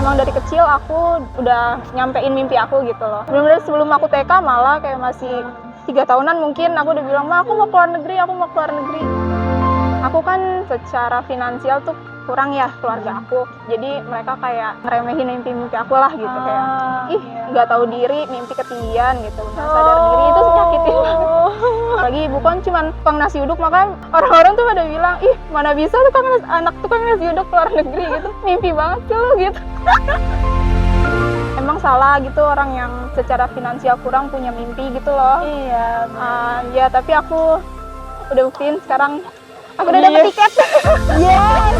emang dari kecil aku udah nyampein mimpi aku gitu loh. Bener-bener sebelum aku TK malah kayak masih 3 tahunan mungkin aku udah bilang, "Ma, aku mau keluar negeri, aku mau keluar negeri." Aku kan secara finansial tuh kurang ya keluarga aku. Jadi mereka kayak ngeremehin mimpi-mimpi aku lah gitu, kayak nggak tahu diri, mimpi ketinggian gitu. Nggak sadar diri itu nyakitin banget. Apalagi ibu kan cuma tukang nasi uduk, makanya orang-orang tuh pada bilang, "Ih, mana bisa anak tukang nasi uduk keluar negeri gitu. Mimpi banget sih lo," gitu. Emang salah gitu orang yang secara finansial kurang punya mimpi gitu loh. Iya. Ya tapi aku udah buktiin sekarang. Aku udah dapet tiket. Yes.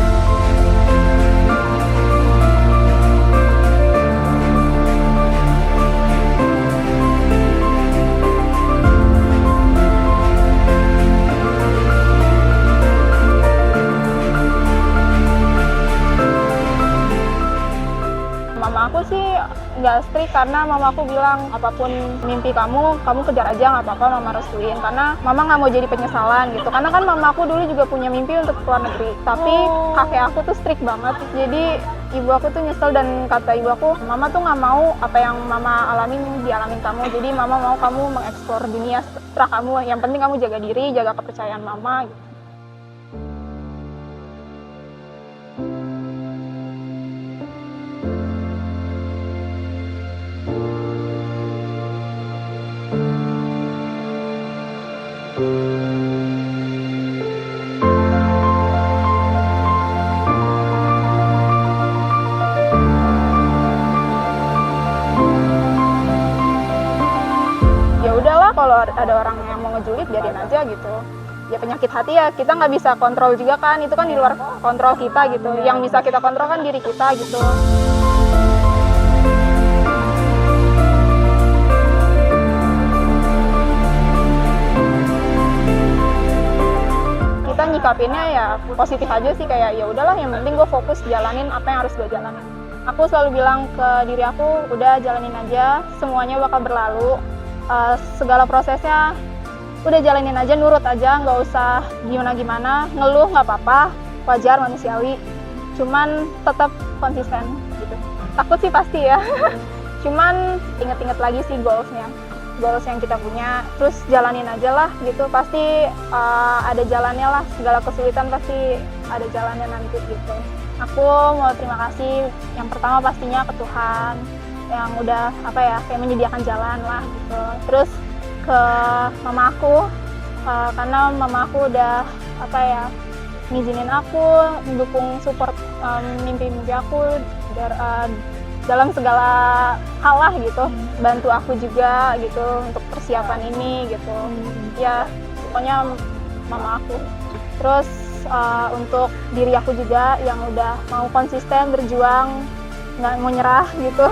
Mama aku sih nggak strict karena mama aku bilang apapun mimpi kamu kejar aja, nggak apa-apa, mama restuin. Karena mama nggak mau jadi penyesalan gitu. Karena kan mama aku dulu juga punya mimpi untuk keluar negeri. Tapi kakek aku tuh strict banget. Jadi ibu aku tuh nyesel dan kata ibu aku, "Mama tuh nggak mau apa yang mama alamin dialamin kamu. Jadi mama mau kamu mengeksplor dunia setelah kamu. Yang penting kamu jaga diri, jaga kepercayaan mama." Gitu. Ya udahlah, kalau ada orang yang mau ngejulit biarin aja gitu. Ya penyakit hati ya kita nggak bisa kontrol juga kan, itu kan di luar kontrol kita gitu. Yang bisa kita kontrol kan diri kita gitu. Kita nyikapinnya ya positif aja sih, kayak ya udahlah, yang penting gue fokus jalanin apa yang harus gue jalanin. Aku selalu bilang ke diri aku, udah jalanin aja, semuanya bakal berlalu. Segala prosesnya udah jalanin aja, nurut aja, nggak usah gimana-gimana, ngeluh nggak apa-apa, wajar, manusiawi. Cuman tetap konsisten gitu. Takut sih pasti ya, cuman inget-inget lagi sih goals yang kita punya, terus jalanin aja lah gitu. Pasti ada jalannya lah, segala kesulitan pasti ada jalannya nanti gitu. Aku mau terima kasih yang pertama pastinya ke Tuhan yang udah kayak menyediakan jalan lah gitu. Terus ke mama aku, karena mama aku udah ngizinin aku, mendukung, support mimpi-mimpi aku dalam segala hal lah gitu, bantu aku juga gitu untuk persiapan ini gitu. Ya pokoknya mama aku. Terus untuk diri aku juga yang udah mau konsisten berjuang, nggak mau nyerah gitu.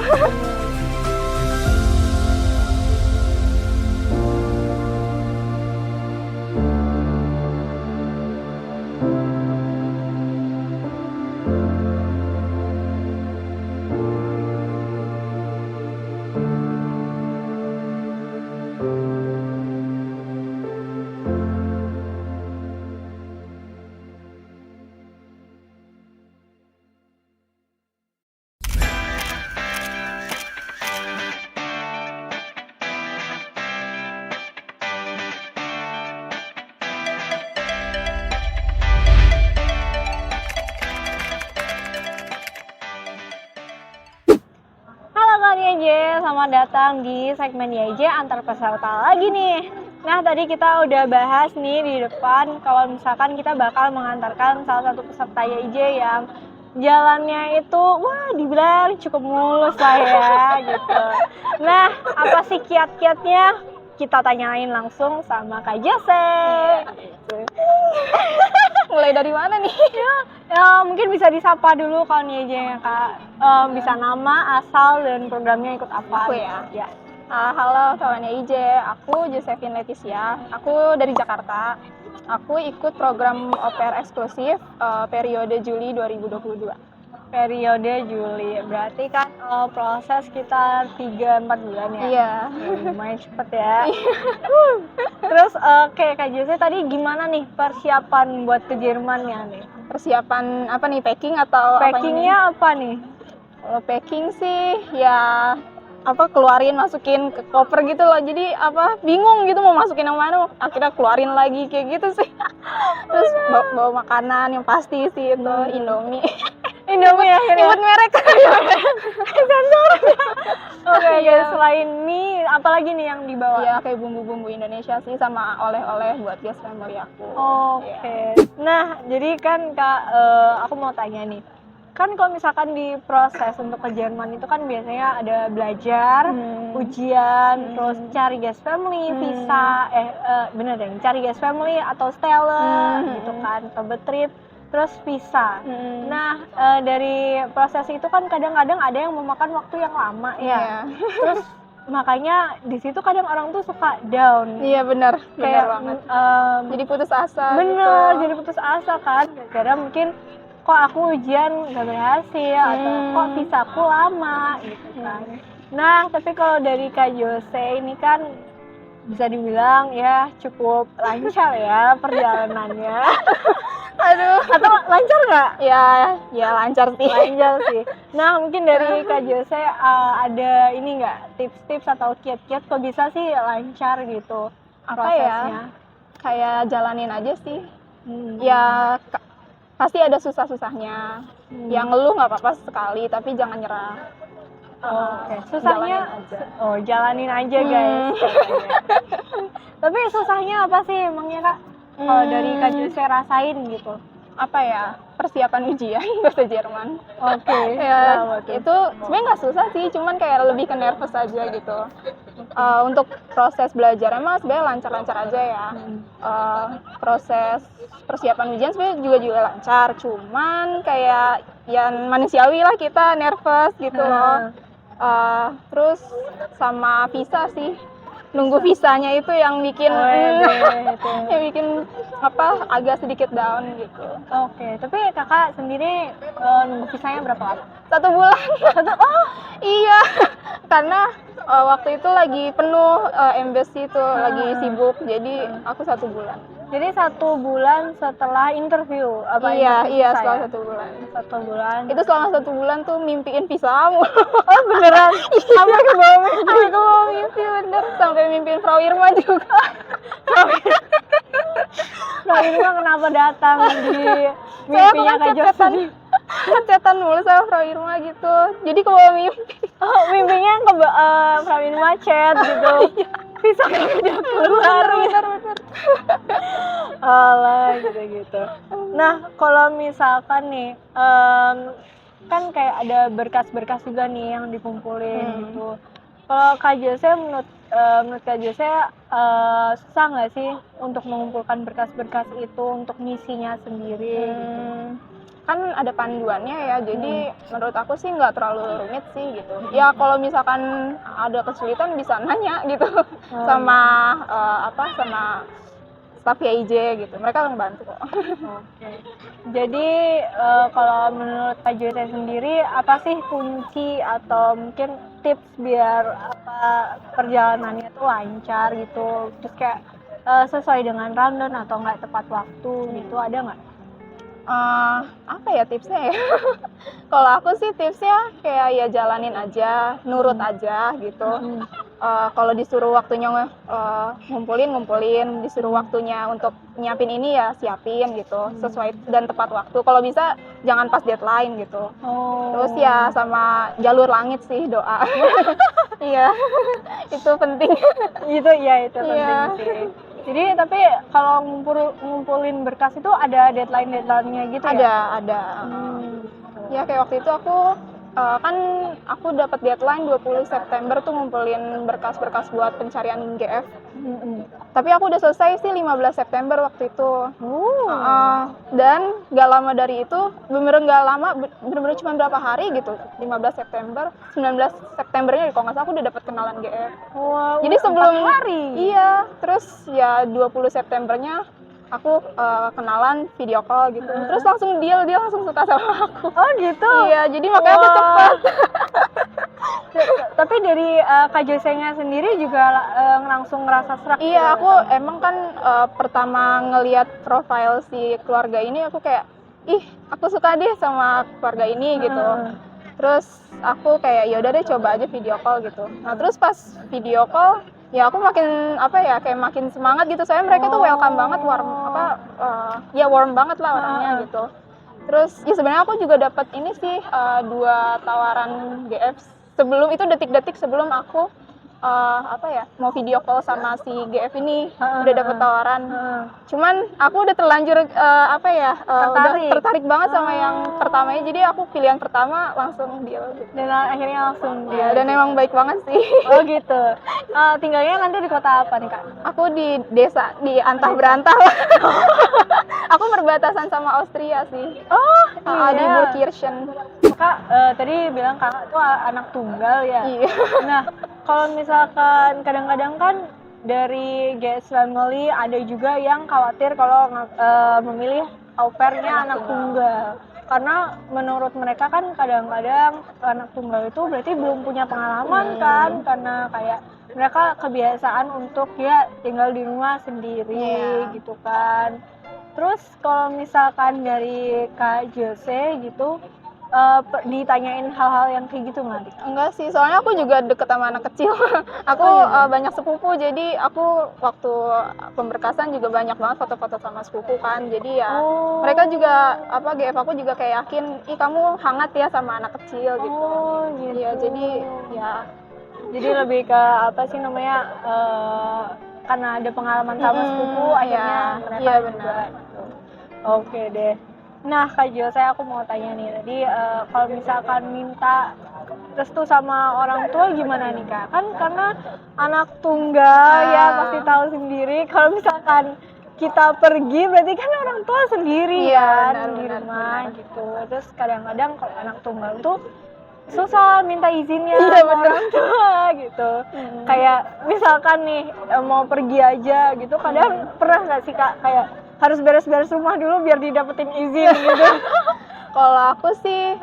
Selamat datang di segmen YJ antar peserta lagi nih. Nah, tadi kita udah bahas nih di depan kalau misalkan kita bakal mengantarkan salah satu peserta YJ yang jalannya itu dibilang cukup mulus lah ya gitu. Nah, apa sih kiat-kiatnya? Kita tanyain langsung sama Kak Jose. Mulai dari mana nih? Ya, mungkin bisa disapa dulu kalau YJ-nya Kak. Bisa nama, asal, dan programnya ikut apa? Aku ya? Ya. Halo kawan YJ, aku Josephine Leticia. Aku dari Jakarta. Aku ikut program au pair eksklusif periode Juli 2022. Periode Juli, berarti kan proses sekitar 3-4 bulan ya? Iya. Lumayan cepet ya. Terus Kak Jose tadi gimana nih persiapan buat ke Jerman ya nih? Persiapan apa nih, packing atau Packingnya apa nih? Kalau packing sih ya keluarin masukin ke koper gitu loh, jadi bingung gitu mau masukin yang mana, akhirnya keluarin lagi kayak gitu sih. Terus bawa makanan yang pasti sih itu Indomie. Indomie akhirnya. Nyebut merek. Sensor. Oke, Iya. selain mie, apalagi nih yang dibawa? Iya, kayak bumbu-bumbu Indonesia sih sama oleh-oleh buat guest family aku. Oke. Nah, jadi kan Kak, aku mau tanya nih. Kan kalau misalkan di proses untuk ke Jerman itu kan biasanya ada belajar, ujian, terus cari guest family, visa, bener deh, cari guest family atau stella gitu kan, atau trip, terus visa. Nah, dari proses itu kan kadang-kadang ada yang memakan waktu yang lama ya. Iya. Terus makanya di situ kadang orang tuh suka down. Iya benar Kayak banget. Jadi putus asa bener, gitu. jadi putus asa kan. Karena mungkin kok aku ujian gak berhasil atau kok visaku lama gitu kan. Nah, tapi kalau dari Kak Jose ini kan bisa dibilang ya cukup lancar ya perjalanannya. Aduh. Atau lancar nggak? Ya lancar sih. Lancar sih. Nah, mungkin dari Kak Jose ada ini nggak tips-tips atau kiat-kiat kok bisa sih lancar gitu prosesnya? Kayak jalanin aja sih. Ya pasti ada susah-susahnya. Yang ngeluh nggak apa-apa sekali, tapi jangan nyerah. Oke, susahnya jalanin aja guys. Tapi susahnya apa sih emangnya Kak? Kalau dari Kak Jose rasain gitu. Persiapan ujian bahasa Jerman. Oke. Itu sebenarnya nggak susah sih, cuman kayak lebih ke nervous aja gitu. Untuk proses belajar emang sebenarnya lancar-lancar aja ya. Proses persiapan ujian sebenarnya juga lancar, cuman kayak yang manusiawi lah kita nervous gitu loh. Terus sama visa sih, nunggu visanya itu yang bikin yang bikin agak sedikit down gitu. Oke, tapi kakak sendiri nunggu visanya berapa lama? 1 bulan. Iya, karena waktu itu lagi penuh embassy itu lagi sibuk, jadi aku 1 bulan. Jadi 1 bulan setelah interview Iya, setelah 1 bulan. 1 bulan. Itu selama 1 bulan tuh mimpiin visamu. Oh beneran? Sampai ke bawah mimpi? Sampai ke bawah mimpi bener, sampai mimpiin Frau Irma juga. Frau Irma kenapa datang di mimpinya Kak Jose? Chatan mulu sama Frau Irma gitu, jadi ke bawah mimpi. Oh, mimpinya ke Frau Irma chat gitu. Visa udah keluar. Bener. Alah gitu. Nah, kalau misalkan nih kan kayak ada berkas-berkas juga nih yang dikumpulin gitu. Kalau Kak Jose menurut Kak Jose susah nggak sih untuk mengumpulkan berkas-berkas itu untuk misinya sendiri gitu? Kan ada panduannya ya, jadi menurut aku sih nggak terlalu rumit sih gitu. Ya kalau misalkan ada kesulitan bisa nanya gitu sama sama staf YIJ gitu, mereka akan bantu kok. Oke. Jadi kalau menurut Kak Jose sendiri apa sih kunci atau mungkin tips biar perjalanannya tuh lancar gitu, terus kayak sesuai dengan rundown atau nggak tepat waktu gitu, ada nggak? Tipsnya ya? Kalau aku sih tipsnya kayak ya jalanin aja, nurut aja gitu. Kalau disuruh waktunya ngumpulin, disuruh waktunya untuk nyiapin ini ya siapin gitu, sesuai dan tepat waktu. Kalau bisa jangan pas deadline gitu. Terus ya sama jalur langit sih, doa. Iya, itu penting. Itu penting sih. Jadi tapi kalau ngumpulin berkas itu ada deadline-nya gitu ya? Ada. Ya kayak waktu itu aku dapat deadline 20 September tuh ngumpulin berkas-berkas buat pencarian GF. Tapi aku udah selesai sih 15 September waktu itu. Dan gak lama dari itu, bener-bener cuma berapa hari gitu. 15 September, 19 Septembernya kalau nggak salah aku udah dapat kenalan GF. Jadi sebelum hari. Iya, terus ya 20 Septembernya aku kenalan video call gitu. Terus langsung dia langsung suka sama aku. Oh gitu? Iya, jadi makanya aku cepat. Tapi dari Kak Jose-nya sendiri juga langsung ngerasa serak. Iya, aku emang kan pertama ngelihat profil si keluarga ini aku kayak, aku suka deh sama keluarga ini gitu. Terus aku kayak ya udah deh coba aja video call gitu. Nah terus pas video call ya aku makin kayak makin semangat gitu. Soalnya mereka tuh welcome banget, warm banget lah orangnya gitu. Terus ya sebenarnya aku juga dapat ini sih 2 tawaran GF sebelum itu, detik-detik sebelum aku mau video call sama si GF ini udah dapet tawaran. Cuman aku udah terlanjur udah tertarik banget sama yang pertamanya, jadi aku pilihan pertama langsung deal gitu. Dan akhirnya langsung Ya, dan emang baik banget sih. Oh gitu. Tinggalnya nanti di kota apa nih Kak? Aku di desa di Antah Berantah. Aku berbatasan sama Austria sih. Oh Di Burgkirchen. Kak tadi bilang Kakak tuh anak tunggal ya. Iya. Nah kalau misalkan kadang-kadang kan dari GS Family ada juga yang khawatir kalau memilih au pair-nya anak tunggal. Karena menurut mereka kan kadang-kadang anak tunggal itu berarti belum punya pengalaman kan, karena kayak mereka kebiasaan untuk ya tinggal di rumah sendiri gitu kan. Terus kalau misalkan dari Kak Jose gitu ditanyain hal-hal yang kayak gitu nggak? Enggak sih, soalnya aku juga deket sama anak kecil. Aku banyak sepupu, jadi aku waktu pemberkasan juga banyak banget foto-foto sama sepupu kan. Jadi ya mereka juga GF aku juga kayak yakin, ih kamu hangat ya sama anak kecil gitu. Gitu. Iya, jadi lebih ke apa sih namanya karena ada pengalaman sama sepupu akhirnya mereka benar. Gitu. Oke deh. Nah Kak Jo, aku mau tanya nih tadi kalau misalkan minta restu sama orang tua gimana nih Kak? Kan karena anak tunggal ya pasti tahu sendiri kalau misalkan kita pergi berarti kan orang tua sendiri di rumah gitu. Terus kadang-kadang kalau anak tunggal tuh susah minta izinnya sama orang tua gitu. Kayak misalkan nih mau pergi aja gitu, kadang pernah nggak sih Kak kayak harus beres-beres rumah dulu biar didapetin izin gitu? Kalau aku sih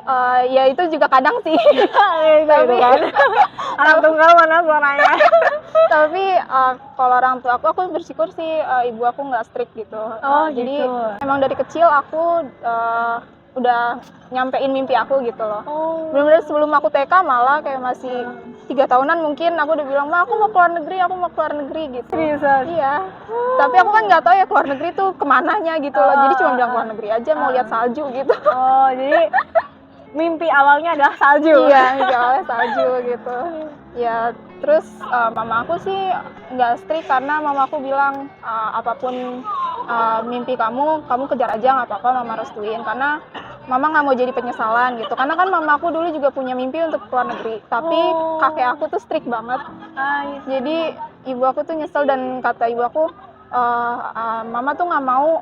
ya itu juga kadang sih. Tapi kan anak tunggal mana suaranya. Tapi kalau orang tua aku bersyukur sih ibu aku nggak strict gitu. Jadi emang dari kecil aku udah nyampein mimpi aku gitu loh. Bener-bener sebelum aku TK malah kayak masih 3 tahunan mungkin aku udah bilang, "Ma, aku mau keluar negeri gitu." Seriusan? Iya. Tapi aku kan nggak tahu ya keluar negeri tuh kemananya gitu loh. Jadi cuma bilang keluar negeri aja, mau lihat salju gitu. Jadi mimpi awalnya adalah salju. Iya, mimpi awalnya salju gitu. Ya, terus mama aku sih nggak strict karena mama aku bilang apapun mimpi kamu kejar aja, nggak apa-apa, mama restuin, karena mama nggak mau jadi penyesalan gitu. Karena kan mama aku dulu juga punya mimpi untuk keluar negeri, tapi kakek aku tuh strict banget. Jadi ibu aku tuh nyesel dan kata ibu aku, mama tuh nggak mau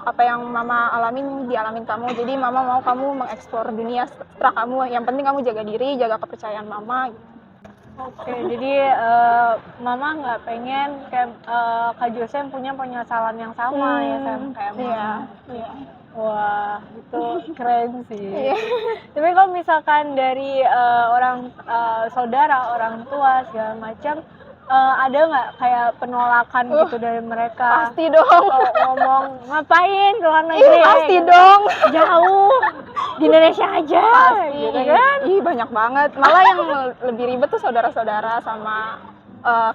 apa yang mama alamin dialamin kamu. Jadi mama mau kamu mengeksplor dunia setelah kamu. Yang penting kamu jaga diri, jaga kepercayaan mama gitu. Oke, jadi mama nggak pengen kayak Kak Jose punya penyesalan yang sama ya kayak mama. Iya. Wah, itu keren sih. Tapi kalau misalkan dari orang saudara, orang tua segala macam, ada nggak kayak penolakan gitu dari mereka? Pasti dong. Kalau ngomong ngapain ke luar negeri? Pasti dong. Jauh di Indonesia aja. Pasti. Gitu kan? Banyak banget. Malah yang lebih ribet tuh saudara-saudara sama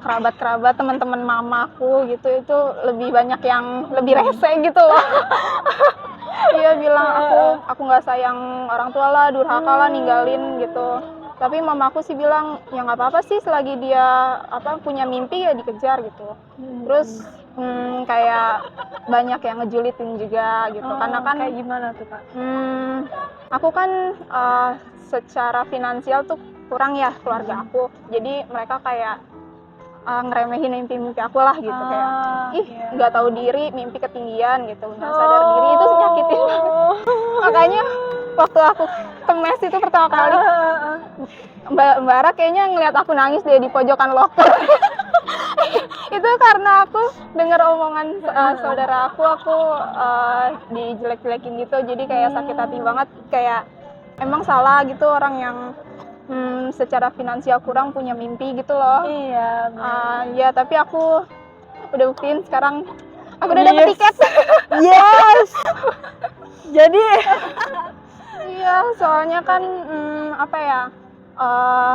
kerabat-kerabat, teman-teman mamaku gitu, itu lebih banyak yang lebih rese gitu loh. Iya, bilang aku nggak sayang orang tua lah, durhaka lah, ninggalin gitu. Tapi mamaku sih bilang ya nggak apa-apa sih selagi dia punya mimpi ya dikejar gitu. Terus kayak banyak yang ngejulitin juga gitu. Karena kan kayak gimana tuh Kak? Aku kan secara finansial tuh kurang ya keluarga aku. Jadi mereka kayak ngeremehin mimpi aku lah gitu, kayak nggak tahu diri, mimpi ketinggian gitu, nggak sadar diri, itu nyakitin banget. Makanya waktu aku ke mes itu pertama kali, Mbak Ara kayaknya ngeliat aku nangis deh di pojokan loker. Itu karena aku dengar omongan saudara aku dijelek-jelekin gitu, jadi kayak sakit hati banget, kayak emang salah gitu orang yang secara finansial kurang punya mimpi gitu loh. Iya. Ya tapi aku udah buktiin sekarang aku udah dapet tiket. Yes. Jadi iya, Iya, soalnya kan apa ya? eh,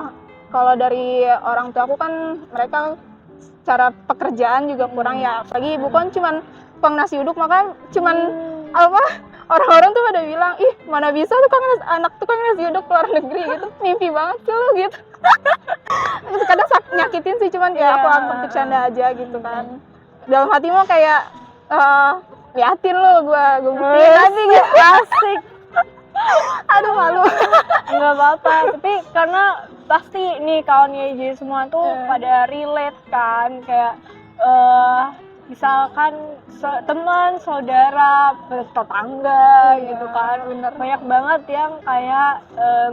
Kalau dari orang tua aku kan mereka cara pekerjaan juga kurang ya. Apalagi ibu kan cuman tukang nasi uduk, maka cuman apa? Orang-orang tuh pada bilang, ih mana bisa anak tukang nasi uduk keluar negeri gitu, mimpi banget sih lu gitu. Kadang nyakitin sih, cuman ya aku anggap bercanda aja gitu kan. Dalam hati mah kayak liatin lo, gue buktiin nanti gitu. Asik. Aduh malu. Nggak apa-apa, tapi karena pasti nih kawan YJ semua tuh pada relate kan, kayak misalkan teman, saudara, tetangga gitu kan. Bener. Banyak banget yang kayak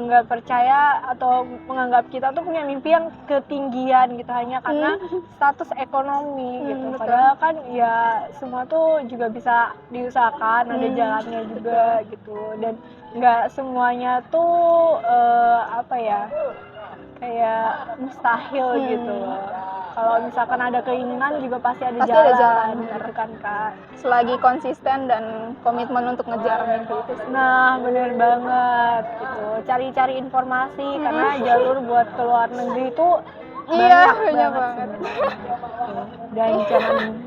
nggak percaya atau menganggap kita tuh punya mimpi yang ketinggian gitu hanya karena status ekonomi gitu. Betul. Padahal kan ya semua tuh juga bisa diusahakan, ada jalannya juga gitu. Dan nggak semuanya tuh apa ya, kayak mustahil gitu loh. Kalau misalkan ada keinginan juga pasti ada jalan gitu kan Kak. Selagi konsisten dan komitmen untuk ngejar mimpi itu sih. Nah bener banget gitu, cari-cari informasi karena jalur buat ke luar negeri itu banyak banget. Dan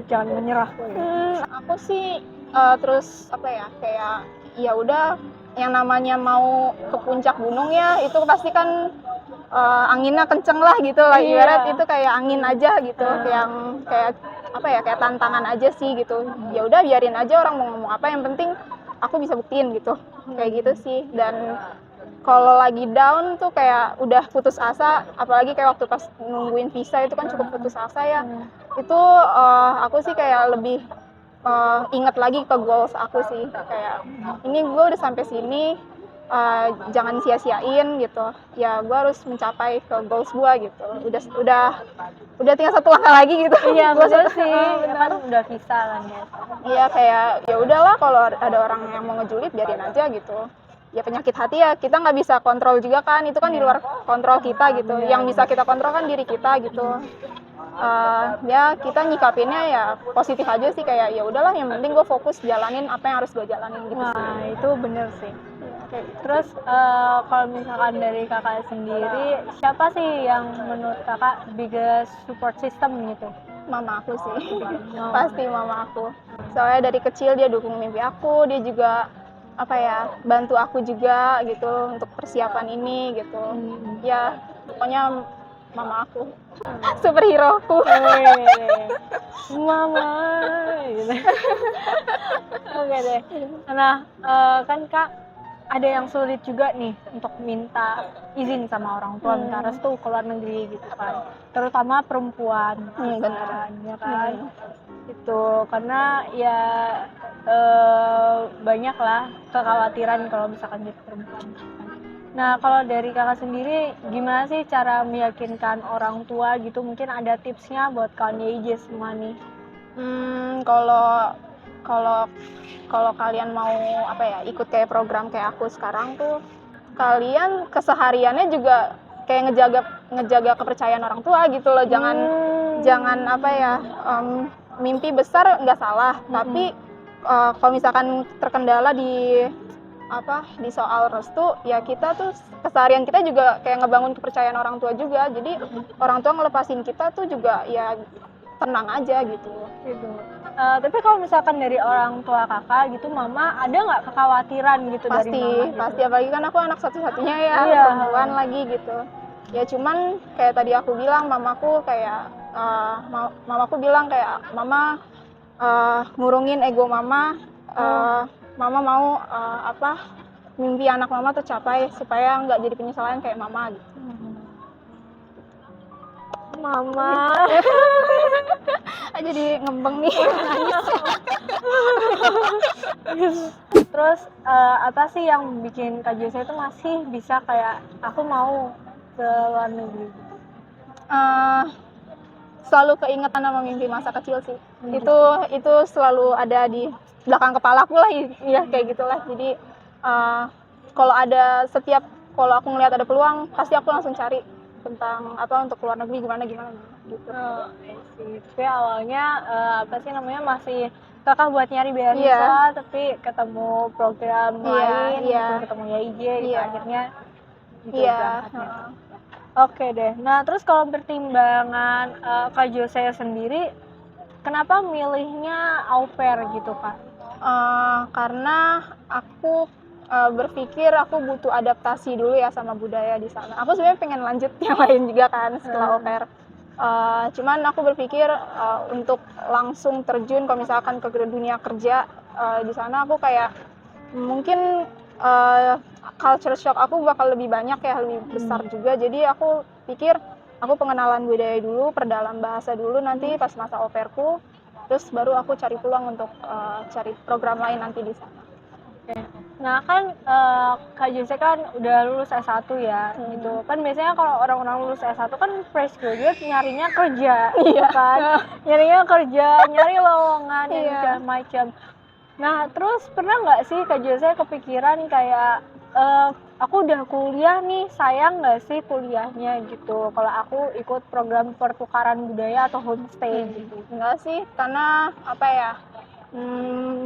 jangan menyerah. Aku sih terus apa ya, kayak ya udah, yang namanya mau ke puncak gunung ya itu pasti kan anginnya kenceng lah gitu lah, ibarat itu kayak angin aja gitu, yang kayak apa ya, kayak tantangan aja sih gitu. Ya udah biarin aja orang mau ngomong apa, yang penting aku bisa buktiin gitu, kayak gitu sih. Dan kalau lagi down tuh kayak udah putus asa, apalagi kayak waktu pas nungguin visa itu kan cukup putus asa ya. Itu aku sih kayak lebih inget lagi ke goals aku sih, kayak ini gue udah sampai sini, jangan sia-siain gitu ya, gue harus mencapai ke goals gue gitu. Udah tinggal satu langkah lagi gitu. Iya betul sih, kan udah visa kan ya. Iya, kayak ya udahlah, kalau ada orang yang mau ngejulit biarin aja gitu. Ya penyakit hati ya kita nggak bisa kontrol juga kan, itu kan di luar kontrol kita gitu. Yang bisa kita kontrol kan diri kita gitu. Ya kita nyikapinnya ya positif aja sih, kayak ya udahlah, yang penting gue fokus jalanin apa yang harus gue jalanin gitu. Wah itu bener sih. Terus kalau misalkan dari kakak sendiri, siapa sih yang menurut kakak biggest support system gitu? Mama aku sih. Pasti mama aku, soalnya dari kecil dia dukung mimpi aku, dia juga apa ya, bantu aku juga gitu untuk persiapan ini gitu. Ya pokoknya mama aku superhero aku. Mama gitu. Oke deh. Nah kan Kak ada yang sulit juga nih untuk minta izin sama orang tua, minta restu ke luar negeri gitu kan, terutama perempuan Benar. ya kan. Itu karena ya banyak lah kekhawatiran kalau misalkan jadi perempuan. Nah kalau dari kakak sendiri gimana sih cara meyakinkan orang tua gitu, mungkin ada tipsnya buat kawan YJ semua nih? Kalau kalian mau apa ya, ikut kayak program kayak aku sekarang tuh, kalian kesehariannya juga kayak ngejaga kepercayaan orang tua gitu loh. Jangan apa ya, mimpi besar nggak salah, tapi kalau misalkan terkendala di soal restu, ya kita tuh keseharian kita juga kayak ngebangun kepercayaan orang tua juga. Jadi orang tua ngelepasin kita tuh juga ya tenang aja gitu. Tapi kalau misalkan dari orang tua kakak gitu, mama ada nggak kekhawatiran gitu dari mama? Pasti, apalagi kan aku anak satu-satunya ya, perempuan lagi gitu. Ya cuman kayak tadi aku bilang, mamaku bilang kayak mama ngurungin ego mama, mama mau mimpi anak mama tercapai supaya nggak jadi penyesalan kayak mama gitu. Mama jadi ngembeng nih. Terus apa sih yang bikin Kak Jessa itu masih bisa kayak aku mau ke luar negeri? Selalu keingetan sama mimpi masa kecil sih. Itu selalu ada di belakang kepalaku lah ya, kayak gitulah. Jadi kalau aku ngelihat ada peluang, pasti aku langsung cari tentang untuk luar negeri gimana gitu. Tapi awalnya masih kakak buat nyari beasiswa Iya. tapi ketemu program Iya, lain iya. gitu, ketemu YIJ gitu Iya. akhirnya gitu Iya. berangkatnya. heeh. Oke deh. Nah, terus kalau pertimbangan Kak Jose sendiri, kenapa milihnya au pair gitu, Kak? Karena aku berpikir aku butuh adaptasi dulu ya sama budaya di sana. Aku sebenarnya pengen lanjut yang lain juga kan setelah au pair. Cuman aku berpikir untuk langsung terjun kalau misalkan ke dunia kerja di sana, aku kayak mungkin culture shock aku bakal lebih banyak ya, lebih besar juga. Jadi aku pikir aku pengenalan budaya dulu, perdalam bahasa dulu, nanti pas masa au pairku, terus baru aku cari peluang untuk cari program lain nanti di sana. Nah, kan Kak Jose kan udah lulus S1 ya, gitu. Kan biasanya kalau orang-orang lulus S1 kan fresh graduate nyarinya kerja, gitu kan. Nyarinya kerja, nyari lowongan yang Iya. macam-macam. Nah, terus pernah nggak sih Kak Jose kepikiran kayak aku udah kuliah nih, sayang nggak sih kuliahnya gitu kalau aku ikut program pertukaran budaya atau homestay gitu? Enggak sih, karena apa ya,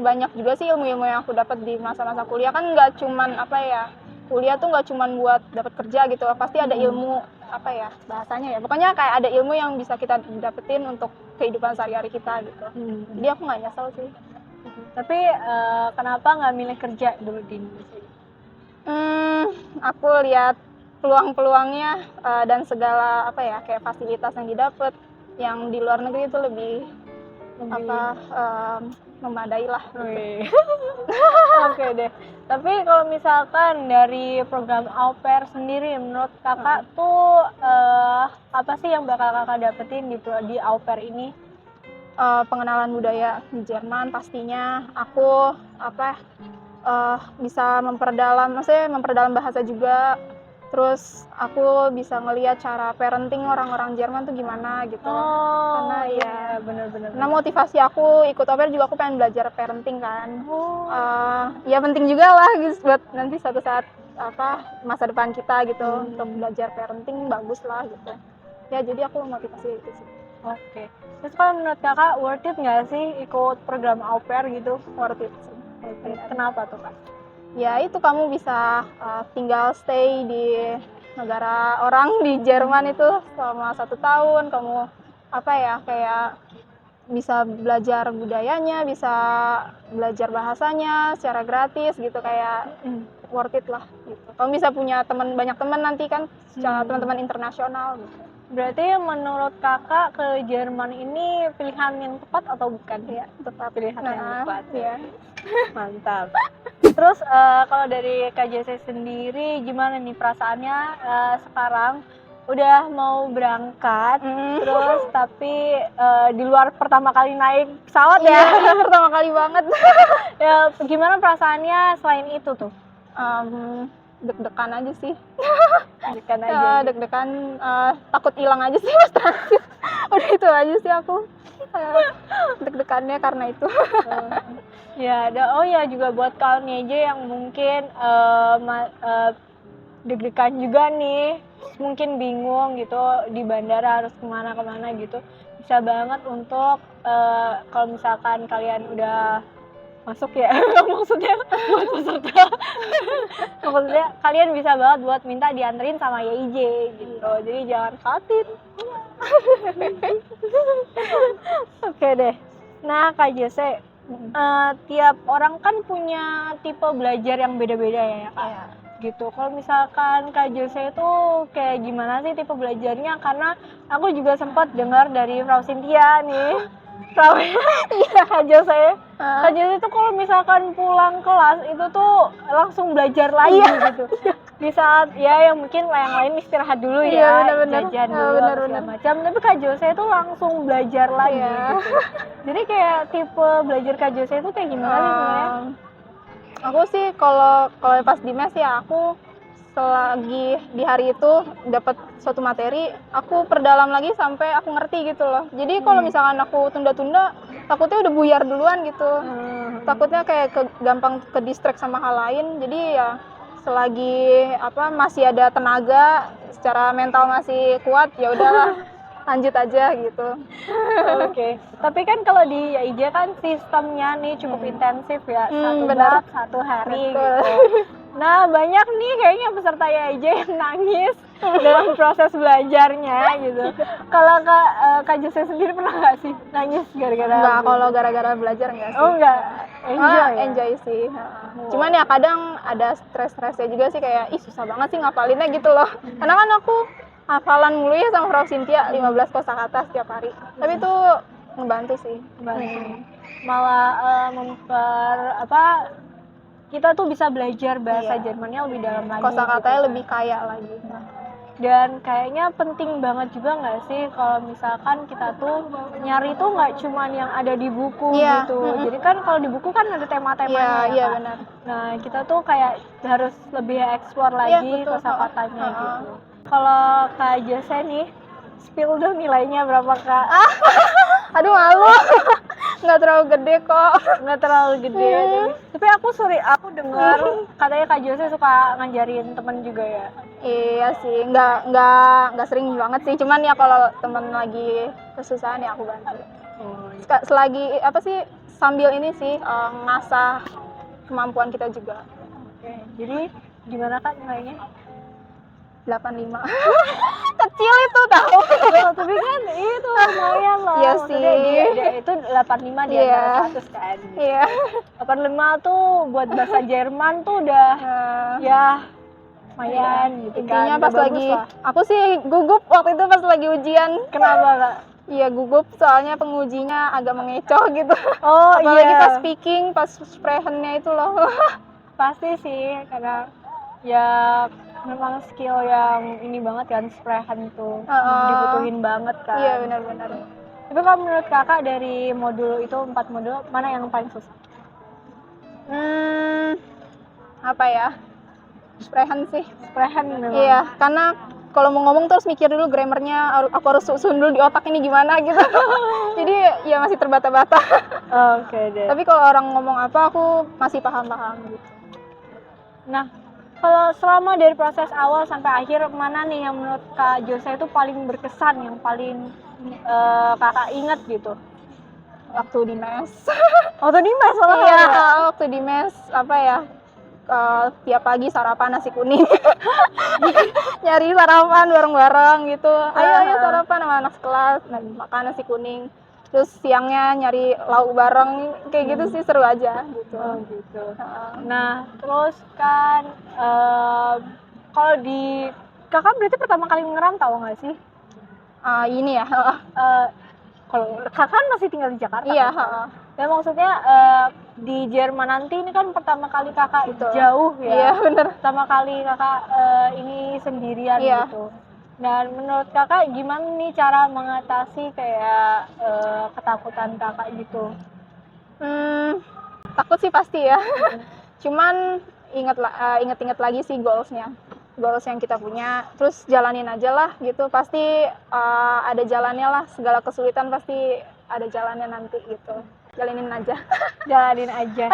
banyak juga sih ilmu-ilmu yang aku dapat di masa-masa kuliah. Kan nggak cuman apa ya, kuliah tuh nggak cuman buat dapat kerja gitu, pasti ada ilmu apa ya bahasanya ya, pokoknya kayak ada ilmu yang bisa kita dapetin untuk kehidupan sehari-hari kita gitu. Jadi aku nggak nyesel sih. Tapi kenapa nggak milih kerja dulu di Indonesia? Aku lihat peluang-peluangnya dan segala apa ya, kayak fasilitas yang didapat yang di luar negeri itu lebih memadai lah. Oke deh. Tapi kalau misalkan dari program au pair sendiri, menurut kakak tuh apa sih yang bakal kakak dapetin di au pair ini? Pengenalan budaya di Jerman pastinya. Aku bisa memperdalam bahasa juga. Terus aku bisa ngelihat cara parenting orang-orang Jerman tuh gimana gitu. Karena ya bener-bener. Nah, motivasi aku ikut au pair juga, aku pengen belajar parenting kan. Ya penting juga lah guys, buat nanti suatu saat masa depan kita gitu, untuk belajar parenting bagus lah gitu. Ya jadi aku motivasi itu sih. Oke. Terus kalau menurut kakak worth it nggak sih ikut program au pair gitu? Worth it sih. Kenapa tuh, Kak? Ya itu, kamu bisa tinggal stay di negara orang di Jerman itu selama 1 tahun. Kamu kayak bisa belajar budayanya, bisa belajar bahasanya secara gratis gitu, kayak worth it lah gitu. Kamu bisa punya banyak teman nanti kan, teman-teman internasional gitu. Berarti menurut kakak ke Jerman ini pilihan yang tepat atau bukan? Ya, tepat. Pilihan yang tepat. Ya. Mantap. Terus kalau dari Kak Jesse sendiri gimana nih perasaannya sekarang udah mau berangkat, terus tapi di luar pertama kali naik pesawat ya? Iya, pertama kali banget. Ya, gimana perasaannya selain itu tuh? Deg-degan aja sih. Deg-degan aja. Deg-degan, takut hilang aja sih pas transit. Udah itu aja sih aku. Deg-degannya karena itu. Ya, juga buat kalian aja yang mungkin deg-degan juga nih, mungkin bingung gitu di bandara harus kemana gitu, bisa banget untuk kalau misalkan kalian udah masuk ya, maksudnya buat peserta, maksudnya kalian bisa banget buat minta dianterin sama YIJ gitu, jadi jangan khawatir. Oke deh. Nah, Kak Jesse, tiap orang kan punya tipe belajar yang beda-beda ya, Kak. Iya. Gitu. Kalau misalkan Kak Jose itu kayak gimana sih tipe belajarnya? Karena aku juga sempat dengar dari Frau Cynthia nih. Kak Jose. Kak Jose itu kalau misalkan pulang kelas itu tuh langsung belajar lagi gitu. Di saat ya yang mungkin yang lain istirahat dulu ya, jajan dulu segala macam. Tapi Kak Jose itu langsung belajar lagi gitu. Jadi kayak tipe belajar Kak Jose itu kayak gimana sih sebenarnya? Aku sih kalau pas di mes ya, aku selagi di hari itu dapat suatu materi, aku perdalam lagi sampai aku ngerti gitu loh. Jadi kalau misalkan aku tunda-tunda, takutnya udah buyar duluan gitu. Takutnya kayak gampang ke distract sama hal lain. Jadi ya selagi masih ada tenaga, secara mental masih kuat, ya udahlah lanjut aja gitu. Oke. Tapi kan kalau di IJ kan sistemnya nih cukup intensif ya, satu Benar. bab 1 hari Betul. gitu. Nah, banyak nih kayaknya peserta IJ yang nangis dalam proses belajarnya gitu. Kalau Kak Jose sendiri pernah nggak sih nangis gara-gara? Enggak, kalau gara-gara belajar enggak sih. Oh enggak, enjoy ya? Enjoy sih. Cuman ya kadang ada stres-stresnya juga sih, kayak ih susah banget sih ngapalinnya gitu loh. Karena kan aku hafalan mulu ya sama Prof Cynthia 15 kosakata setiap hari. Tapi itu ngebantu sih. Malah kita tuh bisa belajar bahasa Jermannya lebih dalam lagi. Kosakatanya gitu. lebih kaya lagi. Dan kayaknya penting banget juga nggak sih kalau misalkan kita tuh nyari tuh nggak cuman yang ada di buku gitu. Jadi kan kalau di buku kan ada tema-temanya Iya, Kak. benar. Nah, kita tuh kayak harus lebih explore lagi betul. kosakatanya gitu. Kalau Kak Jose nih, spill dong nilainya berapa Kak? Aduh, malu. Nggak terlalu gede kok. Nggak terlalu gede. Tapi aku dengar katanya Kak Jose suka ngajarin temen juga ya. Iya sih, nggak sering banget sih. Cuman ya kalau temen lagi kesusahan ya aku bantu. Selagi sambil ini sih ngasah kemampuan kita juga. Oke. Jadi gimana Kak nilainya? 85. Kecil itu tahu. Tapi kan itu lumayan lah. Iya Maksudnya sih. dia itu 85 di antara 100 kan. Iya. 85 tuh buat bahasa Jerman tuh udah ya lumayan gitu kan. Intinya Udah pas bagus lagi lah. aku sih gugup waktu itu pas lagi ujian. Kenapa Kak? Iya, gugup soalnya pengujinya agak mengecoh gitu. Oh Apalagi iya. pas speaking, pas sprechen-nya itu loh. Pasti sih karena ya memang skill yang ini banget kan, sprechen tuh dibutuhin banget kan. Iya, benar-benar. Tapi kalau menurut kakak dari modul itu 4 modul mana yang paling susah? Apa ya? Sprechen sih. Sprechen memang. Iya, karena kalau mau ngomong terus mikir dulu grammarnya, aku harus susun dulu di otak ini gimana gitu. Jadi ya masih terbata-bata. Oke deh. Tapi kalau orang ngomong apa aku masih paham-paham gitu. Nah, kalau selama dari proses awal sampai akhir, mana nih yang menurut Kak Jose itu paling berkesan, yang paling kakak inget gitu? Waktu di mes. Waktu di mes soalnya. Iya, waktu di mes apa ya? Tiap pagi sarapan nasi kuning. Nyari sarapan bareng-bareng gitu. Ayo sarapan sama anak sekelas, makan nasi kuning. Terus siangnya nyari lauk bareng, kayak gitu sih, seru aja gitu. Gitu. Nah, terus kan kalau di kakak berarti pertama kali ngerantau nggak sih? Ini ya. Kalau kakak kan masih tinggal di Jakarta. Iya. Kan? Ya maksudnya di Jerman nanti ini kan pertama kali kakak Betul. jauh ya. Iya, bener. Pertama kali kakak ini sendirian gitu. Dan menurut kakak gimana nih cara mengatasi kayak ketakutan kakak gitu? Takut sih pasti ya. Cuman inget-inget lagi sih goals yang kita punya, terus jalanin aja lah gitu. Pasti ada jalannya lah, segala kesulitan pasti ada jalannya nanti gitu. Jalanin aja.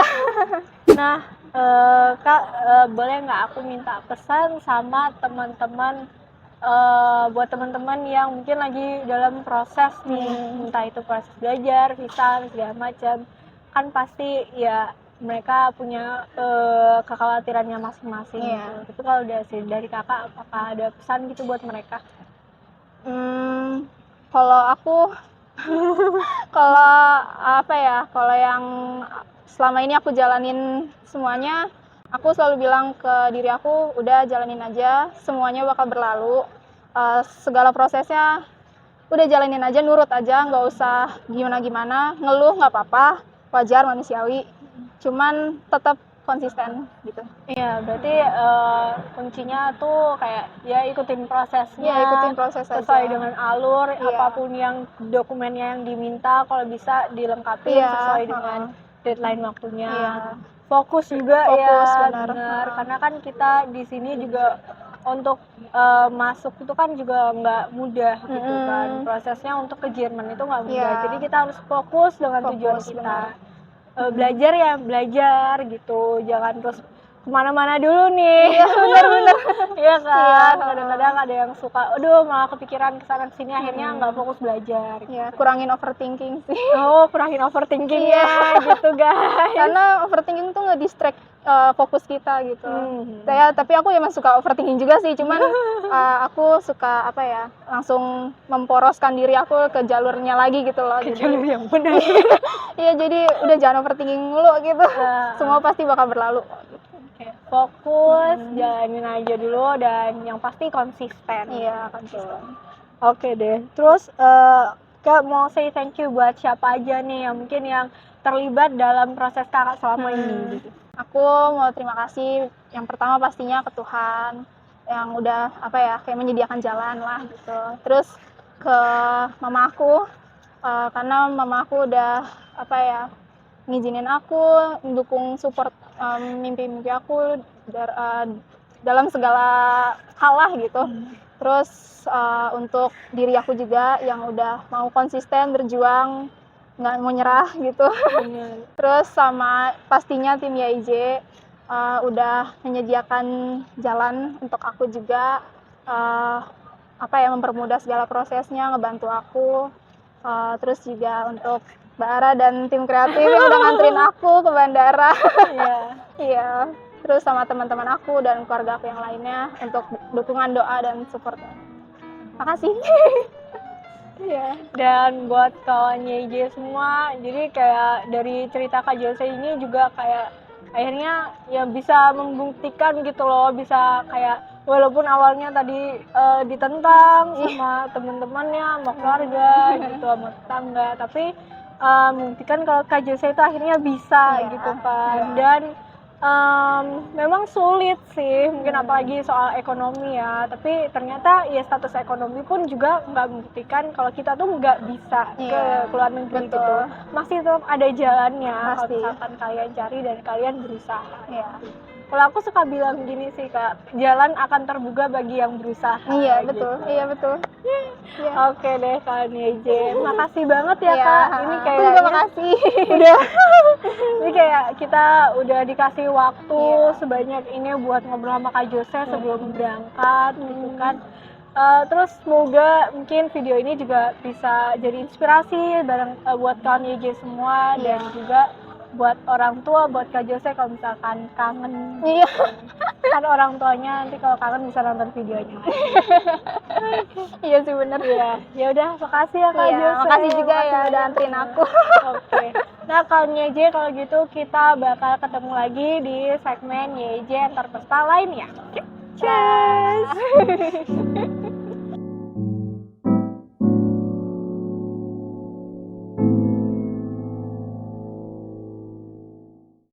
Nah, Kak, boleh nggak aku minta pesan sama teman-teman, buat teman-teman yang mungkin lagi dalam proses nih, entah itu proses belajar, visa, segala macam, kan pasti ya mereka punya kekhawatirannya masing-masing. Gitu. Tapi kalau dari kakak, apakah ada pesan gitu buat mereka? Kalau aku, kalau yang selama ini aku jalanin semuanya, aku selalu bilang ke diri aku, udah jalanin aja, semuanya bakal berlalu. Segala prosesnya udah jalanin aja, nurut aja, nggak usah gimana-gimana, ngeluh nggak apa-apa, wajar, manusiawi. Cuman tetap konsisten gitu. Iya, berarti kuncinya tuh kayak ya ikutin prosesnya. Iya, ikutin proses sesuai aja. dengan alur, apapun yang dokumennya yang diminta, kalau bisa dilengkapi sesuai dengan deadline waktunya. Fokus juga. Benar. Karena kan kita di sini juga untuk masuk itu kan juga nggak mudah gitu kan. Prosesnya untuk ke Jerman itu nggak mudah. Jadi kita harus fokus dengan tujuan kita. Belajar ya belajar gitu, jangan terus kemana-mana dulu nih. Benar-benar. Iya kan, Iya. kadang-kadang ada yang suka, aduh malah kepikiran kesana kesini akhirnya nggak fokus belajar. Ya, kurangin overthinking sih. Oh, kurangin overthinkingnya gitu guys. Karena overthinking tuh nge-distract fokus kita gitu. Hmm. Tapi aku emang suka overthinking juga sih, cuman aku suka apa ya, langsung memporoskan diri aku ke jalurnya lagi gitu loh. Ke Jadi jalur yang benar. iya, jadi udah jangan overthinking mulu gitu. Semua pasti bakal berlalu. Oke, fokus, jalanin aja dulu dan yang pasti konsisten. Iya, konsisten. Oke deh. Terus Kak mau say thank you buat siapa aja nih yang mungkin yang terlibat dalam proses Kakak selama ini gitu. Aku mau terima kasih yang pertama pastinya ke Tuhan yang udah apa ya, kayak menyediakan jalan lah gitu. Terus ke mama aku karena mama aku udah apa ya, ngizinin aku, mendukung support mimpi-mimpi aku dalam segala hal lah gitu. Terus untuk diri aku juga yang udah mau konsisten berjuang, nggak mau nyerah gitu. Terus sama pastinya tim YIJ udah menyediakan jalan untuk aku juga, apa ya, mempermudah segala prosesnya, ngebantu aku. Terus juga untuk Mbak Ara dan tim kreatif yang udah nganterin aku ke bandara. Iya. Iya. Terus sama teman-teman aku dan keluarga aku yang lainnya untuk dukungan doa dan support. Makasih. Iya. Dan buat kawan YJ semua, jadi kayak dari cerita Kak Jose ini juga kayak akhirnya ya bisa membuktikan gitu loh, bisa kayak walaupun awalnya tadi ditentang sama teman-temannya, sama keluarga gitu, sama tetangga, tapi membuktikan kalau Kak Jose itu akhirnya bisa gitu kan. Dan memang sulit sih, mungkin apalagi soal ekonomi ya, tapi ternyata ya status ekonomi pun juga nggak membuktikan kalau kita tuh nggak bisa ke luar negeri gitu. Masih tetap ada jalannya kalau misalkan kalian cari dan kalian berusaha. Iya. Kalau aku suka bilang gini sih Kak, jalan akan terbuka bagi yang berusaha. Iya, gitu. betul. Iya, betul. Iya. Oke deh Kak YJ, makasih banget ya Iya, Kak. Ini aku kayaknya juga makasih. udah ini kayak kita udah dikasih waktu sebanyak ini buat ngobrol sama Kak Jose sebelum berangkat gitu kan. Terus semoga mungkin video ini juga bisa jadi inspirasi bareng buat kawan YJ semua dan juga buat orang tua, buat Kak Jose kalau misalkan kangen. Iya. Kan orang tuanya nanti kalau kangen bisa nonton videonya. Iya sih, bener. Iya, ya udah makasih ya Kak Iya, Jose. makasih juga Makasih ya udah banyak. anterin aku. Oke. Nah, kalau YJ kalau gitu kita bakal ketemu lagi di segmen YJ Antar Pesta lainnya. Cheers.